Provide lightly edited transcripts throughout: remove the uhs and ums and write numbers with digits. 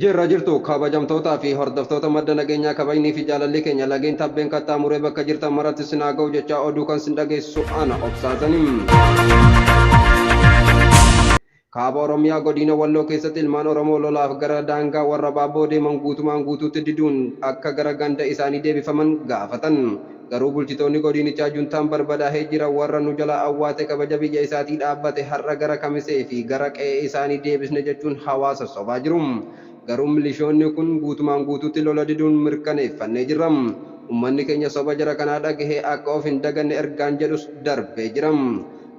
Jirra jirtu kabajamtoota fi hordoftoota madda nageenyaa kabajnii fi jaalalli keenya lageen tabbeen qaxxaamuree bakka jirtan maratti sinaa ga'u jecha oduu kan sin dhageessu ana obsaasanii. Kaaba Oromiyaa godina Walloo keessatti ilmaan Oromoo lolaaf gara daangaa warra Baaboo deeman guutumaan guutuutti diduun akka gara ganda isaanii deebifaman gaafatan. Garuu bulchitoonni godinichaa juntaan barbadaa'ee jira warra nu jala awwaate kabaja biyya isaatii dhaabbate har'a gara Kamisee fi gara qe'ee isaanii deebisne jechuun hawaasa sobaa jiru. Garuu milishoonni kun guutumaan guutuutti lola diduun mirkaneeffannee jirra. Uummanni keenya soba jara kanaa dhagahee akka of hin daganne ergaan jedhus darbee jira.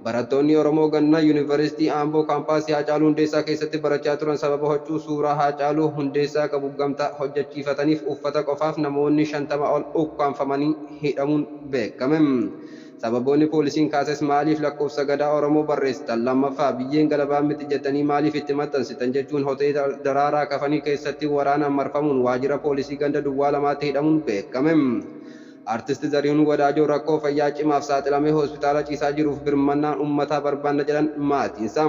Barattoonni Oromoo Gannaa Yuunivarsiitii Aamboo kaampaasii Haacaaluu Hundeessaa keessatti barachaa turan sababa huccuu suuraa Haacaaluu Hundeessaa qabu gamtaa hojjechiifataniif uffata qofaaf namoonni 50 ol ukkaanfamanii hidhamuun beekame. Sababoonni poolisiin kaases maaliif lakkoofsa gadaa Oromoo barreessitan? Lammaffaa biyyeen galabaa miti jettanii maaliif itti maxxansitan jechuun hoteela daraaraa kafanii keessatti waraanaan marfamuun waajjira poolisii ganda Duwwaa lamaatti hidhamuun beekame. Artist Zarihuun Wadaajoo rakkoo fayyaa cimaaf saaxilamee hospitaala ciisaa jiruuf birmannaan uummataa barbaanna jedhan maatiinsa.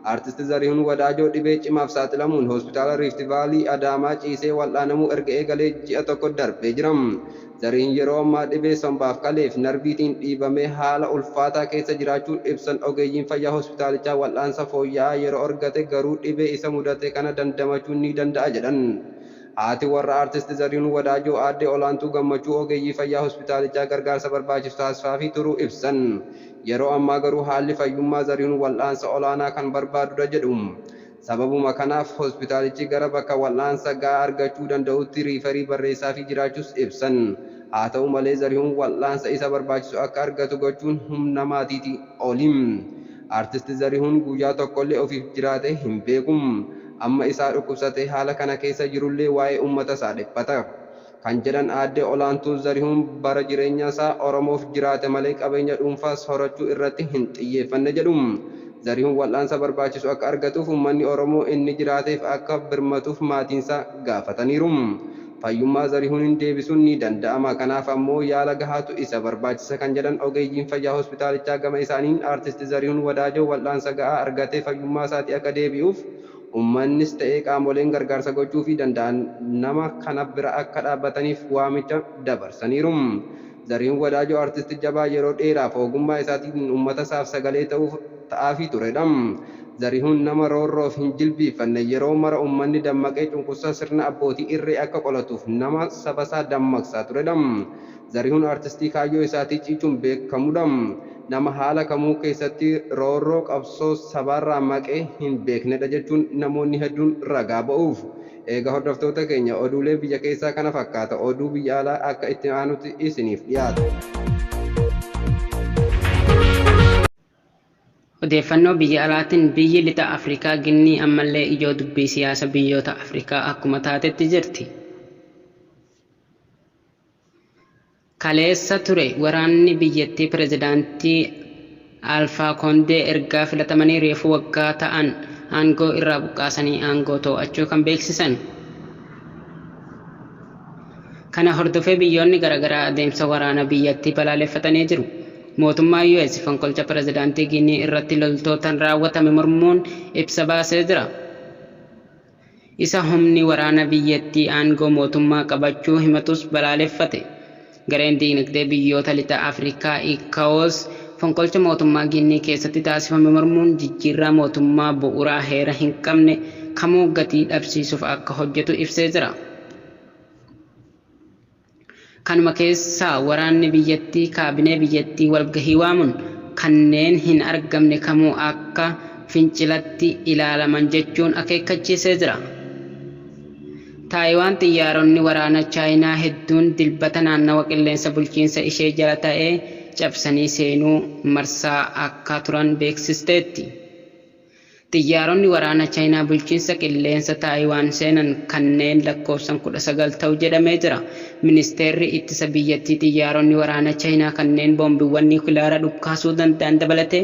Artist Zarihuun Wadaajoo dhibee cimaaf saaxilamuun hospitaala Rift Vaalii Adaamaa ciisee wal'aanamuu erga eegalee ji'a tokko darbee jira. Zarihuun yeroo ammaa dhibee sombaaf kaleef narbiitiin dhiibamee haala ulfaataa keessa jiraachuun ibsan ogeeyyiin fayyaa hospitaalichaa wal'aansa fooyya'aa yeroo argate garuu dhibee isa mudate kana dandamachuun ni danda'a jedhan. Haati warra artist Zarihuun Wadaajoo aadde Olaantuu Gammachuu ogeeyyii fayyaa hospitaalichaa gargaarsa barbaachisu taasifaafii turuu ibsan. Yeroo ammaa garuu haalli fayyummaa Zarihuun wal'aansa olaanaa kan barbaadudha jedhu. Sababuma kanaaf hospitaalichi gara bakka wal'aansa gahaa argachuu danda'utti riifarii barreessaafii jiraachuus ibsan. Haa ta'u malee Zarihuun wal'aansa isa barbaachisu akka argatu gochuun humna maatiitii oliin. Artist Zarihuun guyyaa tokkollee ofiif jiraate hin beeku. Amma isaa dhukkubsatee haala kana keessa jirullee waa'ee uummata isaa dhiphata. Kan jedhan aadde Olaantuun Zarihuun bara jireenya isaa Oromoof jiraate malee qabeenya dhuunfaas horachuu irratti hin xiyyeeffanne jedhu. Zarihuun wal'aansa barbaachisu akka argatuuf uummanni Oromoo inni jiraateef akka birmatuuf maatiinsaa gaafataniiru. Fayyummaa Zarihuun deebisuun ni danda'ama. Kanaaf ammoo yaala gahaatu isa barbaachisa kan jedhan ogeeyyiin fayyaa hospitaalichaa gama isaaniin artist Zarihuun Wadaajoo wal'aansa gahaa argatee fayyummaa isaatii akka deebi'uuf uummannis ta'ee qaamoleen gargaarsa gochuu fi danda'an nama kana bira akka dhaabbataniif waamicha dabarsaniiru. Zarihuun Wadaajoo artistii jabaa yeroo dheeraaf ogummaa isaatiin uummata isaaf sagalee ta'aafii turedha. Zarihuun nama roorroof hin jilbiiffanne yeroo mara uummanni dammaqee cunqursaa sirna abbootii irree akka qolatuuf nama saba isaa dammaqsaa turedha. Zarihuun artistii kaayyoo isaatii ciichuun beekamudha. Nama haala kamuu keessatti roorroo qabsoo sabarraa maqee hin beeknedha jechuun namoonni hedduun ragaa ba'uuf. Eega hordoftoota keenya oduulee biyya keessaa kana fakkaata. Oduu biyya alaa akka itti aanutti isiniif dhiyaata. Odeeffannoo biyya alaatiin biyyi lixa Afrikaa Ginnii ammallee ijoo dubbii siyaasa biyyoota Afrikaa akkuma taatetti jirti. Kaleessa ture waraanni biyyattii pirezidaantii Alfaa Koondee ergaa filatamanii reefu waggaa ta'an aangoo irraa buqqaasanii aangoo to'achuu kan beeksisan. Kana hordofee biyyoonni garaagaraa adeemsa waraana biyyattii balaaleffatanii jiru. Mootummaa US fonqolcha pirezidaantii Giinii irratti loltootaan raawwatame mormuun ibsa baasee jira. Isa humni waraana biyyattii aangoo mootummaa qabachuu himatus balaaleffate. Gareen diinagdee biyyoota lixa Afrikaa ECOWAS fonqolcha mootummaa Giinii keessatti taasifame mormuun jijjiirraa mootummaa bu'uuraa heera hin qabne kamuu gatii dhabsiisuuf akka hojjetu ibsee jira. Kanuma keessaa waraanni biyyattii kaabinee biyyattii walgahii waamuun kanneen hin argamne kamuu akka fincilatti ilaalaman jechuun akeekkachiisee jira. Taayiwaan xiyyaaronni waraana Chaayinaa hedduun dilbata naannawa qilleensa bulchiinsa ishee jala ta'ee cabsanii seenuu marsaa akka turan beeksisteetti. Xiyyaaronni waraana Chaayinaa bulchiinsa qilleensa Taayiwaan seenan kanneen lakkoofsan 19 ta'u jedhamee jira. Ministeerri ittisa biyyattii xiyyaaronni waraana Chaayinaa kanneen boombiiwwan niwukilaara dhukkaasuu danda'an dabalatee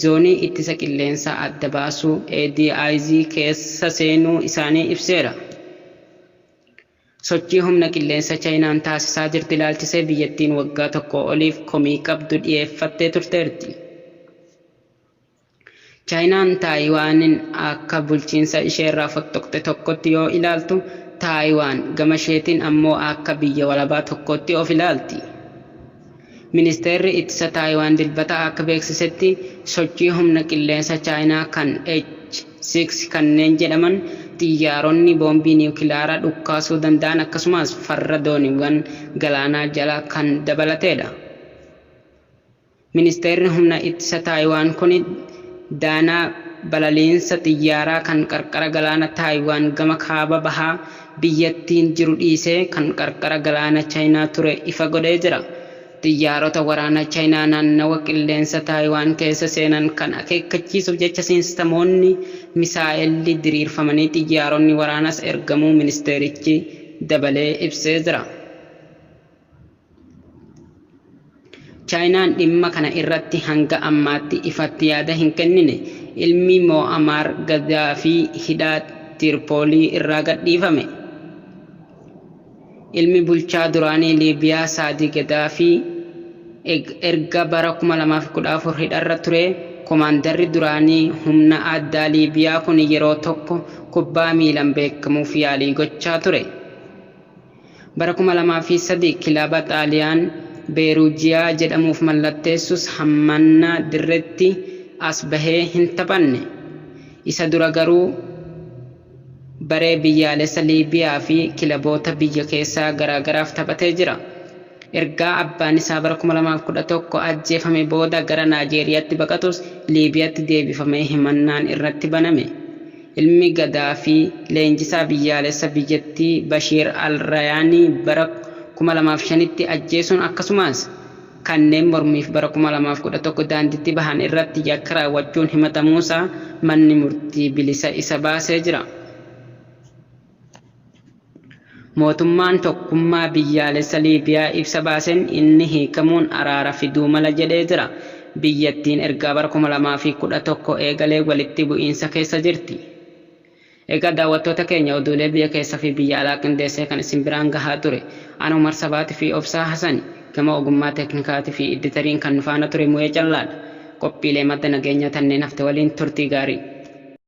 zoonii ittisa qilleensa adda baasuu ADIZ keessa seenuu isaanii ibseera. Sochii humna qilleensa Chaayinaan taasisaa jirti ilaalchisee biyyattiin waggaa tokko oliif komii qabdu dhiyeeffattee turteerti. Chaayinaan Taayiwaanin akka bulchiinsa isheerraa fottokte tokkotti yoo ilaaltu, Taayiwaan gama isheetiin ammoo akka biyya walabaa tokkotti of ilaalti. Ministeerri ittisa Taayiwaan dilbata akka beeksisetti sochii humna qilleensa Chaayinaa kan H-6 kanneen jedhaman xiyyaaronni boombii niwukilaaraa dhukkaasuu danda'an akkasumas farra dooniiwwan galaanaa jala kan dabalateedha. Ministeerri humna ittisa Taayiwaan kun daanaa balaliinsa xiyyaaraa kan qarqara galaana Taayiwaan gama kaaba bahaa biyyattiin jiru dhiisee kan qarqara galaana Chaayinaa ture ifa godhee jira. Xiyyaarota waraana Chaayinaa naannawa qilleensa Taayiwaan keessa seenan kan akeekkachiisuuf jecha siistamoonni misaa'elli diriirfamanii xiyyaaronni waraanas ergamuu ministeerichi dabalee ibsee jira. Chaayinaan dhimma kana irratti hanga ammaatti ifatti yaada hin kennine. Ilmi Mo'ammar Gaddaafii hidhaa Tirpoolii irraa gadhiifame. Ilmi bulchaa duraanii Liibiyaa Saadi Gaddaafii erga bara 2014 hidharra ture. Komaandarri duraanii humna addaa Liibiyaa kun yeroo tokko kubbaa miilaan beekamuuf yaalii gochaa ture. Bara 2003 kilaba Xaaliyaan Beeruujiyaa jedhamuuf mallatteessus hammanna dirreetti as bahee hin taphanne. Isa dura garuu baree biyyaalessa Liibiyaa fi kilaboota biyya keessaa garaagaraaf taphatee jira. Ergaa abbaan isaa bara 2011 ajjeefame booda gara Naajeeriyaatti baqatus Liibiyaatti deebifamee himannaan irratti baname. Ilmi Gaddaafii leenjisaa biyyaalessa biyyattii Bashiir Al-Rayaanii bara 2005tti ajjeesuun akkasumas kanneen mormiif bara 2011 daandiitti bahan irratti yakka raawwachuun himatamuusaa manni murtii bilisa isa baasee jira. Mootummaan tokkummaa biyyaalessa Liibiyaa ibsa baaseen inni hiikamuun araara fiduu mala jedhee jira. Biyyattiin ergaa bara 2011 eegalee walitti bu'iinsa keessa jirti. Egaa daawwattoota keenya oduulee biyya keessa fi biyya alaa qindeessee kan isin biraan gahaa ture. Ana Umar Sabaatii fi Obsaa Hasan gama ogummaa teeknikaatii fi editariin kan nufaana ture Mu'ee Callaadha. Qophiilee madda nageenyaa tanneen hafte waliin turtii gaarii.